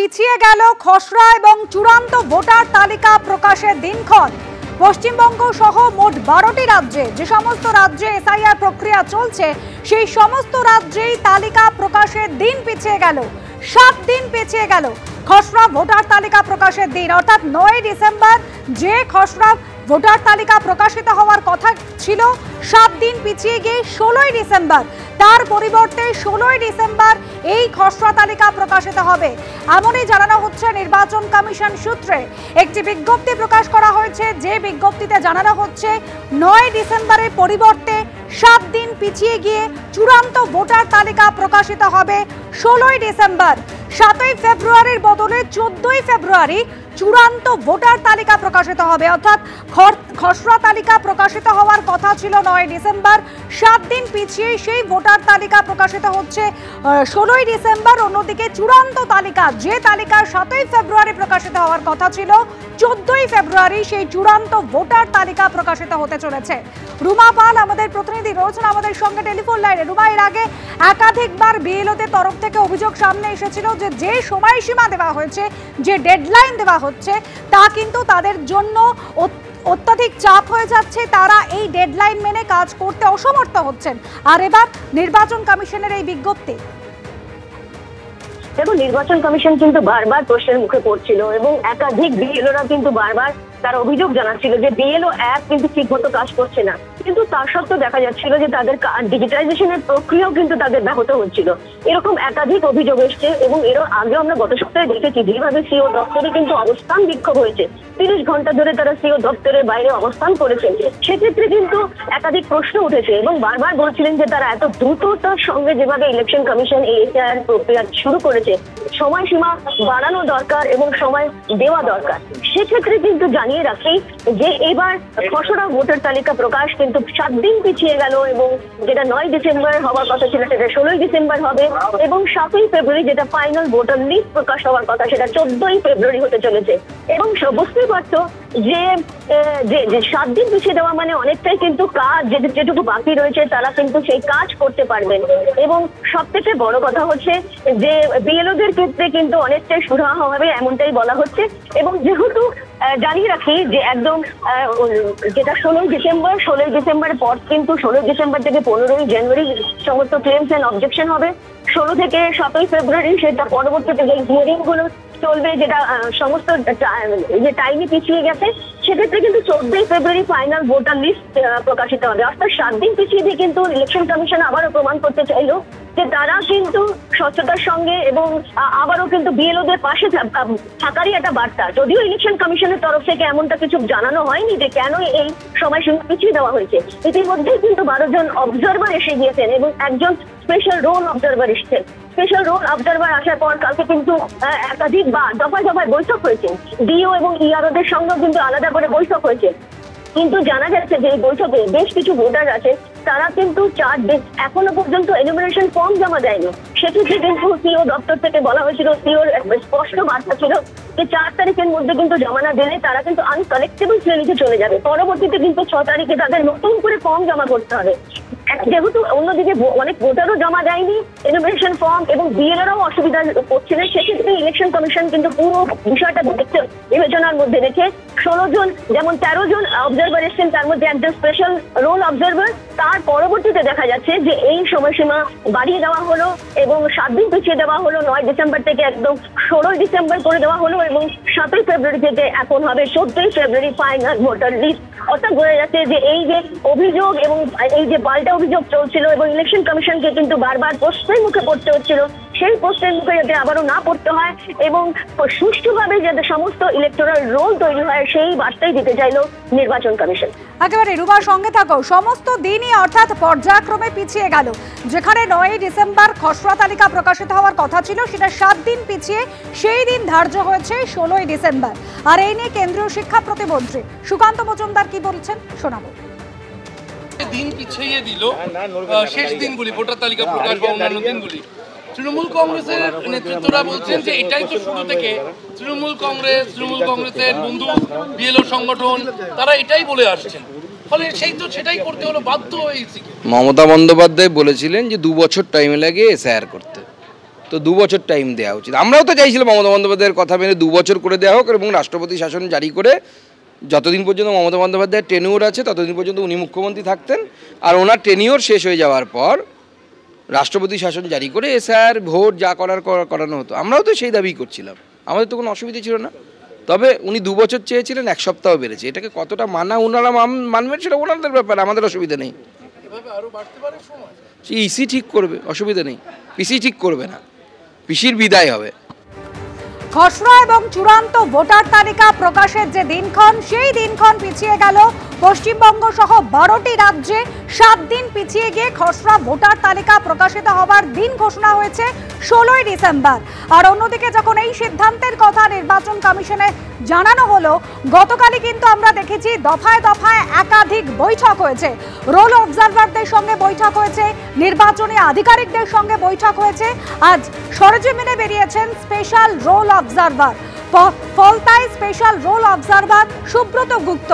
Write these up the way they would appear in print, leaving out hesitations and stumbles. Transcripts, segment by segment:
পিছিয়ে গেল খসড়া এবং চূড়ান্ত ভোটার তালিকা প্রকাশের দিনক্ষণ। পশ্চিমবঙ্গ সহ মোট 12টি রাজ্যে যে সমস্ত রাজ্যে এসআইআর প্রক্রিয়া চলছে সেই সমস্ত রাজ্যেই তালিকা প্রকাশের দিন পিছিয়ে গেল। 7 দিন পিছিয়ে গেল খসড়া ভোটার তালিকা প্রকাশের দিন, অর্থাৎ 9 ডিসেম্বর যে খসড়া ভোটার তালিকা প্রকাশিত হওয়ার কথা ছিল 7 দিন পিছিয়ে গিয়ে 16ই ডিসেম্বর, তার পরিবর্তে 16ই ডিসেম্বর এই খসড়া তালিকা প্রকাশিত হবে এমনই জানানো হচ্ছে নির্বাচন কমিশন সূত্রে। একটি বিজ্ঞপ্তি প্রকাশ করা হয়েছে, যে বিজ্ঞপ্তিতে জানানো হচ্ছে 9 ডিসেম্বরের পরিবর্তে 7 দিন পিছিয়ে গিয়ে চূড়ান্ত ভোটার তালিকা প্রকাশিত হবে 16ই ডিসেম্বর। 7ই ফেব্রুয়ারির বদলে 14ই ফেব্রুয়ারি চূড়ান্ত ভোটার তালিকা প্রকাশিত হবে, অর্থাৎ খসড়া তালিকা প্রকাশিত হওয়ার কথা ছিল 9 ডিসেম্বর, 7 দিন পিছিয়ে সেই ভোটার তালিকা প্রকাশিত হচ্ছে 16ই ডিসেম্বর। অন্যদিকে চূড়ান্ত তালিকা, যে তালিকা 7ই ফেব্রুয়ারি প্রকাশিত হওয়ার কথা ছিল 14ই ফেব্রুয়ারি, সেই চূড়ান্ত ভোটার তালিকা প্রকাশিত হতে চলেছে। রুমা পাল আমাদের প্রতিনিধি রয়েছেন আমাদের সঙ্গে টেলিফোন লাইনে। রুমা, এর আগে একাধিকবার বিএলওদের তরফ থেকে অভিযোগ সামনে এসেছিল যে সময়সীমা দেওয়া হয়েছে, যে ডেডলাইন দেওয়া হচ্ছে, তা কিন্তু তাদের জন্য অত্যাধিক চাপ হয়ে যাচ্ছে, তারা এই ডেডলাইন মেনে কাজ করতে অসমর্থ হচ্ছেন। আর এবার নির্বাচন কমিশনের এই বিজ্ঞপ্তি। দেখো, নির্বাচন কমিশন কিন্তু বারবার প্রশ্নের মুখে পড়ছিল এবং একাধিক বিএলওরা কিন্তু বারবার তার অভিযোগ জানাচ্ছিল যে বিএলও অ্যাপ কিন্তু ঠিক মতো কাজ করছে না, কিন্তু তার সত্ত্বেও দেখা যাচ্ছিল যে তাদের ডিজিটাইজেশনের প্রক্রিয়াও কিন্তু তাদের ব্যাহত হচ্ছিল। এরকম একাধিক অভিযোগ এসছে এবং এর আগেও আমরা গত সপ্তাহে দেখেছি যেভাবে সিও দপ্তরে কিন্তু অবস্থান বিক্ষোভ হয়েছে, 30 ঘন্টা ধরে তারা সিও দপ্তরের বাইরে অবস্থান করেছেন। সেক্ষেত্রে কিন্তু একাধিক প্রশ্ন উঠেছে এবং বারবার বলছিলেন যে তারা এত দ্রুততার সঙ্গে যেভাবে ইলেকশন কমিশন এই এসআইআর প্রক্রিয়া শুরু করেছে, সময়সীমা বাড়ানো দরকার এবং সময় দেওয়া দরকার। সেক্ষেত্রে কিন্তু জানিয়ে রাখি যে এবার খসড়া ভোটার তালিকা প্রকাশ কিন্তু 7 দিন পিছিয়ে গেল এবং যেটা 9 ডিসেম্বর হওয়ার কথা ছিল সেটা 16ই ডিসেম্বর হবে এবং 7ই ফেব্রুয়ারি যেটা ফাইনাল ভোটার লিস্ট প্রকাশ হওয়ার কথা সেটা 14ই ফেব্রুয়ারি হতে চলেছে। এবং বুঝতেই পারছো যে 7 দিন পিছিয়ে দেওয়া মানে অনেকটাই কিন্তু কাজ যেটুকু বাকি রয়েছে তারা কিন্তু সেই কাজ করতে পারবেন। এবং সব থেকে বড় কথা হচ্ছে যে বিএলওদের ক্ষেত্রে কিন্তু অনেকটাই সুরাহা হবে এমনটাই বলা হচ্ছে। এবং যেহেতু জানিয়ে রাখি যে একদম যেটা 16ই ডিসেম্বরের পর কিন্তু 16 ডিসেম্বর থেকে 15ই জানুয়ারি সমস্ত ক্লেমস এন্ড অবজেকশন হবে। 16 থেকে 7ই ফেব্রুয়ারি সেটা পরবর্তীতে যে হিয়ারিং গুলো চলবে, যেটা সমস্ত যে টাইমে পিছিয়ে গেছে, সেক্ষেত্রে কিন্তু 14ই ফেব্রুয়ারি ফাইনাল ভোটার লিস্ট প্রকাশিত হবে। অর্থাৎ 7 দিন পিছিয়ে দিয়ে কিন্তু ইলেকশন কমিশন আবারও প্রমাণ করতে চাইলো যে তারা কিন্তু স্বচ্ছতার সঙ্গে এবং আবারও কিন্তু বিএলওদের পাশে থাকারই একটা বার্তা। যদিও ইলেকশন কমিশনের তরফ থেকে এমনটা কিছু জানানো হয়নি যে কেন এই সময়সীমা পিছিয়ে দেওয়া হয়েছে। ইতিমধ্যেই কিন্তু 12 জন অবজারভার এসে গিয়েছেন এবং একজন স্পেশাল রোল অবজারভার এসেছেন। স্পেশাল রোল অবজারভার আসার পর কালকে কিন্তু একাধিক দফায় দফায় বৈঠক হয়েছে, ডিও এবং ইআরওদের সঙ্গেও কিন্তু আলাদা করে বৈঠক হয়েছে। কিন্তু জানা যাচ্ছে যে এই বৈঠকে বেশ কিছু ভোটার আছে তারা কিন্তু 4 দিন এখনো পর্যন্ত এনুমারেশন ফর্ম জমা দেয়নি। সেক্ষেত্রে কিন্তু সিও দপ্তর থেকে বলা হয়েছিল, সিওর স্পষ্ট বার্তা ছিল যে 4 তারিখের মধ্যে কিন্তু জমা না দিলে তারা কিন্তু আনকালেক্টেবল শ্রেণীতে চলে যাবে। পরবর্তীতে কিন্তু 6 তারিখে তাদের নতুন করে ফর্ম জমা করতে হবে। যেহেতু অন্যদিকে অনেক ভোটারও জমা দেয়নি এনুমারেশন ফর্ম এবং বিএলওরাও অসুবিধা করছিলেন, সেক্ষেত্রে ইলেকশন কমিশন কিন্তু পুরো বিষয়টা বিবেচনার মধ্যে রেখে 16 জন, যেমন 13 জন অবজারভার এসেছেন, তার মধ্যে একজন স্পেশাল রোল অবজারভার, তার পরবর্তীতে দেখা যাচ্ছে যে এই সময়সীমা বাড়িয়ে দেওয়া হলো এবং 7 দিন পিছিয়ে দেওয়া হলো। 9 ডিসেম্বর থেকে একদম 16 ডিসেম্বর করে দেওয়া হলো এবং 7ই ফেব্রুয়ারি থেকে এখন হবে 14ই ফেব্রুয়ারি ফাইনাল ভোটার লিস্ট। অর্থাৎ বোঝা যাচ্ছে যে এই যে অভিযোগ এবং এই যে পাল্টা অভিযোগ চলছিল এবং ইলেকশন কমিশনকে কিন্তু বারবার প্রশ্নের মুখে পড়তে হচ্ছিল, সেই প্রশ্নের মুখে যাতে আবারও না পড়তে হয় এবং সুষ্ঠুভাবে যাতে সমস্ত ইলেকটোরাল রোল তৈরি হয় সেই বার্তাই দিতে চাইল নির্বাচন কমিশন। একেবারে রুবার সঙ্গে থাকো, সমস্ত দিনই অর্থাৎ পর্যায়ক্রমে পিছিয়ে গেল। যেখানে 9 ডিসেম্বর খসড়া তালিকা প্রকাশিত হওয়ার কথা ছিল সেটা 7 দিন পিছিয়ে সেই দিন ধার্য হয়েছে 16ই ডিসেম্বর। আর এই নিয়ে কেন্দ্রীয় শিক্ষা প্রতিমন্ত্রী সুকান্ত মজুমদার কি বলছেন শোনাবো। দিন পিছিয়ে দিল শেষ দিনগুলি ভোটার তালিকা প্রকাশ বা অন্যান্য দিনগুলি। তৃণমূল কংগ্রেসের নেতৃত্বরা বলছেন যে এটাই তো শুরু থেকে তৃণমূল কংগ্রেসের বন্ধু বিএলও সংগঠন তারা এটাই বলে আসছেন, ফলে সেটাই করতে হলো, বাধ্য হয়েছি। মমতা বন্দ্যোপাধ্যায় বলেছিলেন যে 2 বছর টাইম লাগে এসআইআর করতে, তো 2 বছর টাইম দেওয়া উচিত। আমরাও তো চাইছিলাম মমতা বন্দ্যোপাধ্যায়ের কথা মেনে 2 বছর করে দেওয়া হোক এবং রাষ্ট্রপতি শাসন জারি করে যতদিন পর্যন্ত মমতা বন্দ্যোপাধ্যায়ের টেনিওর আছে ততদিন পর্যন্ত উনি মুখ্যমন্ত্রী থাকতেন, আর ওনার টেনিওর শেষ হয়ে যাওয়ার পর রাষ্ট্রপতি শাসন জারি করে এসআইআর ভোট যা করানো হতো। আমরাও তো সেই দাবি করছিলাম, আমাদের তো কোনো অসুবিধা ছিল না। তবে উনি 2 বছর চেয়েছিলেন, 1 সপ্তাহ বেড়েছে। এটাকে কতটা মানা ওনারা মানবেন সেটা ওনাদের ব্যাপার, আমাদের অসুবিধা নেই। ইসি ঠিক করবে, অসুবিধা নেই। পিসি ঠিক করবে না, পিসির বিদায় হবে। খসড়া এবং চূড়ান্ত ভোটার তালিকা প্রকাশের যে দিনক্ষণ, সেই দিনক্ষণ পিছিয়ে গেল। পশ্চিমবঙ্গ সহ 12টি রাজ্যে 7 দিন পিছিয়ে গিয়ে খসড়া ভোটার তালিকা প্রকাশিত হবার দিন ঘোষণা হয়েছে 16ই ডিসেম্বর। আর অন্যদিকে যখন এই সিদ্ধান্তের কথা নির্বাচন কমিশনে জানানো হলো, গতকালই কিন্তু আমরা দেখেছি দফায় দফায় একাধিক বৈঠক হয়েছে। রোল অবজারভারদের সঙ্গে বৈঠক হয়েছে, নির্বাচনী আধিকারিকদের সঙ্গে বৈঠক হয়েছে। আজ সরেজমিনে বেরিয়েছেন স্পেশাল রোল অবজারভার, ফলতায় special roll observer Subrata Gupta.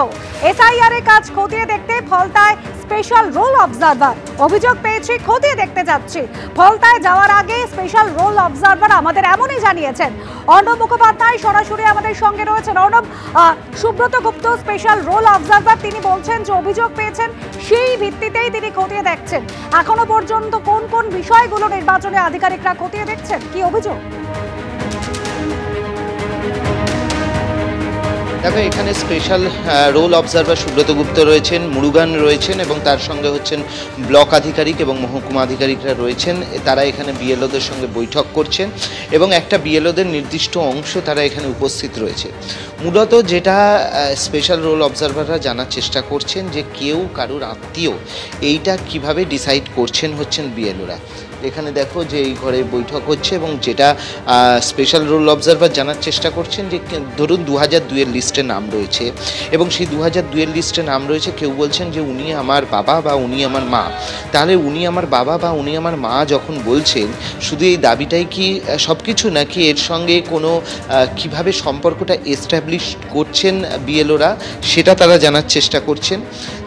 SIR এর কাজ খতিয়ে দেখতে ফলতায় স্পেশাল রোল অবজারভার। অভিযোগ পেয়েছি, খতিয়ে দেখতে যাচ্ছি। ফলতায় যাওয়ার আগে স্পেশাল রোল অবজারভার আমাদের এমনই জানিয়েছেন। অর্ণব মুখোপাধ্যায় সরাসরি আমাদের সঙ্গে রয়েছেন। অর্ণব, সুব্রত গুপ্ত স্পেশাল রোল অবজারভার, তিনি বলছেন যে অভিযোগ পেয়েছেন, সেই ভিত্তিতেই তিনি খতিয়ে দেখছেন। এখনো পর্যন্ত কোন কোন বিষয়গুলো নির্বাচনী আধিকারিকরা খতিয়ে দেখছেন, কি অভিযোগ? দেখো, এখানে স্পেশাল রোল অবজারভার সুব্রত গুপ্ত রয়েছেন, মুরুগান রয়েছেন এবং তার সঙ্গে হচ্ছেন ব্লক আধিকারিক এবং মহকুমা আধিকারিকরা রয়েছেন। তারা এখানে বিএলওদের সঙ্গে বৈঠক করছেন এবং একটা বিএলওদের নির্দিষ্ট অংশ তারা এখানে উপস্থিত রয়েছে। মূলত যেটা স্পেশাল রোল অবজারভাররা জানার চেষ্টা করছেন যে কেউ কারুর আত্মীয়, এইটা কিভাবে ডিসাইড করছেন হচ্ছেন বিএলওরা। এখানে দেখো যে এই ঘরে বৈঠক হচ্ছে এবং যেটা স্পেশাল রোল অবজারভার জানার চেষ্টা করছেন যে ধরুন 2002-এর লিস্টে নাম রয়েছে এবং সেই 2002-এর লিস্টে নাম রয়েছে, কেউ বলছেন যে উনি আমার বাবা বা উনি আমার মা। তাহলে উনি আমার বাবা বা উনি আমার মা যখন বলছেন, শুধু এই দাবিটাই কি সব কিছু, নাকি এর সঙ্গে কোনো কিভাবে সম্পর্কটা এস্টাবলিশ করছেন বিএলওরা, সেটা তারা জানার চেষ্টা করছেন।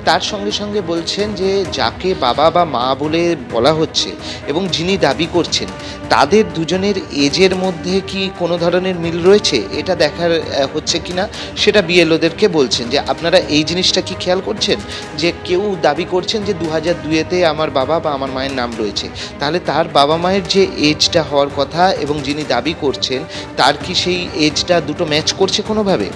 তার সঙ্গে সঙ্গে বলছেন যে যাকে বাবা বা মা বলে বলা হচ্ছে এবং যিনি দাবি করছেন, তাদের দুজনের এজের মধ্যে কি কোনো ধরনের মিল রয়েছে, এটা দেখার হচ্ছে কিনা সেটা বিএলওদেরকে বলছেন যে আপনারা এই জিনিসটা কি খেয়াল করছেন যে কেউ দাবি করছেন যে 2002-তে আমার বাবা বা আমার মায়ের নাম রয়েছে, তাহলে তার বাবা মায়ের যে এজটা হওয়ার কথা এবং যিনি দাবি করছেন তার কি সেই এজটা দুটো ম্যাচ করছে কোনোভাবে।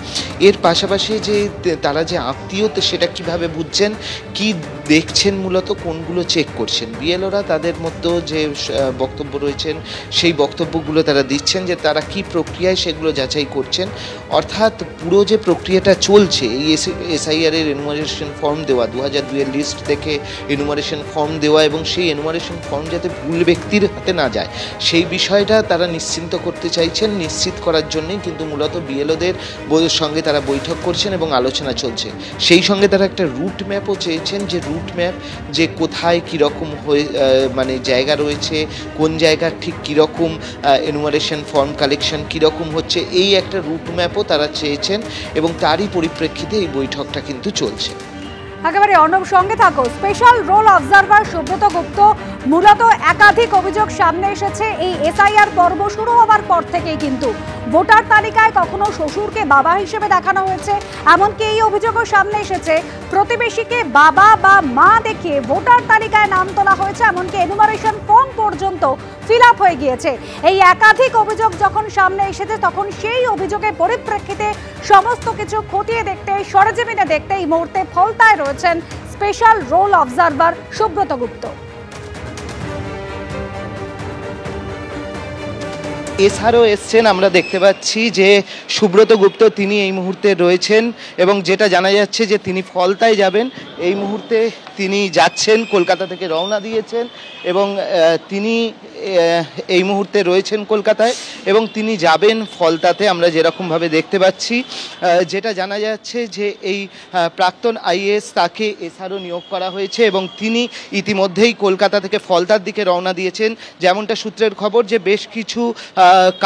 এর পাশাপাশি যে তারা যে আত্মীয়, সেটা কিভাবে বুঝছেন, কি দেখছেন, মূলত কোনগুলো চেক করছেন। বিএলওরা তাদের মধ্যে যে বক্তব্য রয়েছেন সেই বক্তব্যগুলো তারা দিচ্ছেন যে তারা কি প্রক্রিয়ায় সেগুলো যাচাই করছেন। অর্থাৎ পুরো যে প্রক্রিয়াটা চলছে, এই এসআইআর-এর এনুমারেশন ফর্ম দেওয়া, 2002-এর লিস্ট থেকে এনুমারেশন ফর্ম দেওয়া এবং সেই এনুমারেশন ফর্ম যাতে ভুল ব্যক্তির হাতে না যায়, সেই বিষয়টা তারা নিশ্চিন্ত করতে চাইছেন। নিশ্চিত করার জন্যই কিন্তু মূলত বিএলওদের সঙ্গে তারা বৈঠক করছেন এবং আলোচনা চলছে। সেই সঙ্গে তারা একটা রুট ম্যাপও চেয়েছেন, যে রুট ম্যাপ যে কোথায় কীরকম হয়ে মানে জায়গা রয়েছে, কোন জায়গার ঠিক কীরকম এনুমারেশন ফর্ম কালেকশন কীরকম হচ্ছে, এই একটা রুট ম্যাপও তারা চেয়েছেন এবং তারই পরিপ্রেক্ষিতে এই বৈঠকটা কিন্তু চলছে। একেবারে অর্ণব, সঙ্গে থাকো। স্পেশাল রোল অবজারভার সুব্রত গুপ্ত, মূলত একাধিক অভিযোগ সামনে এসেছে এই এসআইআর পর্ব শুরু হওয়ার পর থেকেই। কিন্তু ভোটার তালিকায় কখনো শ্বশুরকে বাবা হিসেবে দেখানো হয়েছে, এমনকি এই অভিযোগও সামনে এসেছে প্রতিবেশীকে বাবা বা মা দেখিয়ে ভোটার তালিকায় নাম তোলা হয়েছে, এমনকি এনুমারেশন ফর্ম পর্যন্ত ফিল আপ হয়ে গিয়েছে। এই একাধিক অভিযোগ যখন সামনে এসেছে, তখন সেই অভিযোগের পরিপ্রেক্ষিতে সমস্ত কিছু খতিয়ে দেখতে, সরেজমিনে দেখতে এই মুহূর্তে ফলতায় রয়েছেন স্পেশাল রোল অবজারভার সুব্রত গুপ্ত। এছাড়াও এসছেন, আমরা দেখতে পাচ্ছি যে সুব্রত গুপ্ত তিনি এই মুহূর্তে রয়েছেন এবং যেটা জানা যাচ্ছে যে তিনি ফলতায় যাবেন। এই মুহূর্তে তিনি যাচ্ছেন, কলকাতা থেকে রওনা দিয়েছেন এবং তিনি এই মুহূর্তে রয়েছেন কলকাতায় এবং তিনি যাবেন ফলতাতে। আমরা যেরকমভাবে দেখতে পাচ্ছি, যেটা জানা যাচ্ছে যে এই প্রাক্তন আইএএস তাকে এসআরও নিয়োগ করা হয়েছে এবং তিনি ইতিমধ্যেই কলকাতা থেকে ফলতার দিকে রওনা দিয়েছেন। যেমনটা সূত্রের খবর যে বেশ কিছু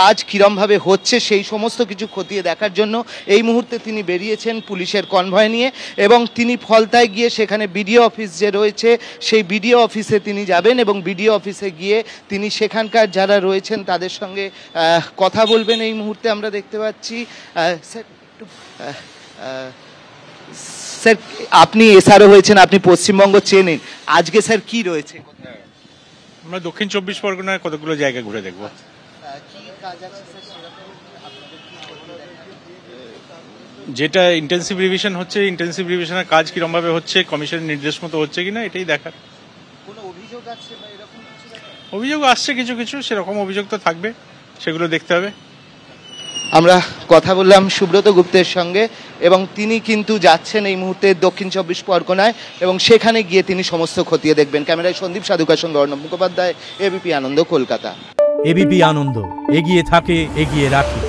কাজ কীরমভাবে হচ্ছে সেই সমস্ত কিছু খতিয়ে দেখার জন্য এই মুহূর্তে তিনি বেরিয়েছেন পুলিশের কনভয় নিয়ে, এবং তিনি ফলতায় গিয়ে সেখানে বিডিও অফিস যে রয়েছে সেই বিডিও অফিসে তিনি যাবেন এবং বিডিও অফিসে গিয়ে তিনি সেখানকার যারা রয়েছেন তাদের সঙ্গে কথা বলবেন। এই মুহূর্তে আমরা দেখতে পাচ্ছি স্যার স্যার আপনি এসআরও হয়েছেন, আপনি পশ্চিমবঙ্গ চেনেন, আজকে স্যার কি রয়েছে? আমরা দক্ষিণ 24 পরগনায় কতগুলো জায়গা ঘুরে দেখবো। যেটা ইন্টেন্সিভ রিভিশন হচ্ছে, ইন্টেন্সিভ রিভিশনের কাজ কিরমভাবে হচ্ছে, কমিশনের নির্দেশ মতো হচ্ছে কিনা এটাই দেখার। অভিযোগ আসছে কিছু কিছু, সেরকম অভিযোগ তো থাকবে, সেগুলো দেখতে হবে। আমরা কথা বললাম সুব্রত গুপ্তের সঙ্গে এবং তিনি কিন্তু যাচ্ছেন এই মুহূর্তে দক্ষিণ 24 পরগনায় এবং সেখানে গিয়ে তিনি সমস্ত খতিয়ে দেখবেন। ক্যামেরায় সন্দীপ সাধুকার সঙ্গে অর্ণব মুখোপাধ্যায়, এবিপি আনন্দ, কলকাতা। এবিপি আনন্দ, এগিয়ে থাকে, এগিয়ে রাখে।